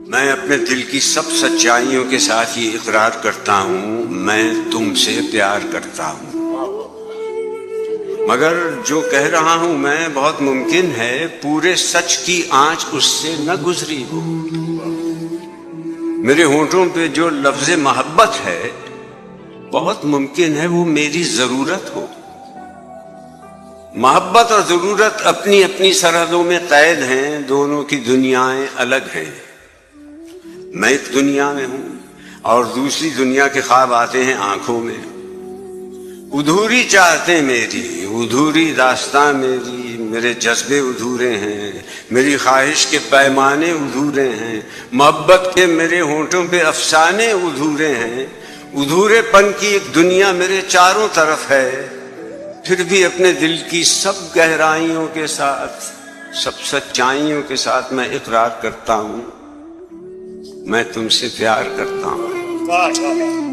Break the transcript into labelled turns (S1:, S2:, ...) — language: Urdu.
S1: میں اپنے دل کی سب سچائیوں کے ساتھ یہ اقرار کرتا ہوں، میں تم سے پیار کرتا ہوں، مگر جو کہہ رہا ہوں میں بہت ممکن ہے پورے سچ کی آنچ اس سے نہ گزری ہو۔ میرے ہونٹوں پہ جو لفظ محبت ہے بہت ممکن ہے وہ میری ضرورت ہو۔ محبت اور ضرورت اپنی اپنی سرحدوں میں قید ہیں، دونوں کی دنیایں الگ ہیں۔ میں ایک دنیا میں ہوں اور دوسری دنیا کے خواب آتے ہیں آنکھوں میں۔ ادھوری چاہتے میری، ادھوری داستاں میری، میرے جذبے ادھورے ہیں، میری خواہش کے پیمانے ادھورے ہیں، محبت کے میرے ہونٹوں پہ افسانے ادھورے ہیں۔ ادھورے پن کی ایک دنیا میرے چاروں طرف ہے، پھر بھی اپنے دل کی سب گہرائیوں کے ساتھ، سب سچائیوں کے ساتھ میں اقرار کرتا ہوں، میں تم سے پیار کرتا ہوں۔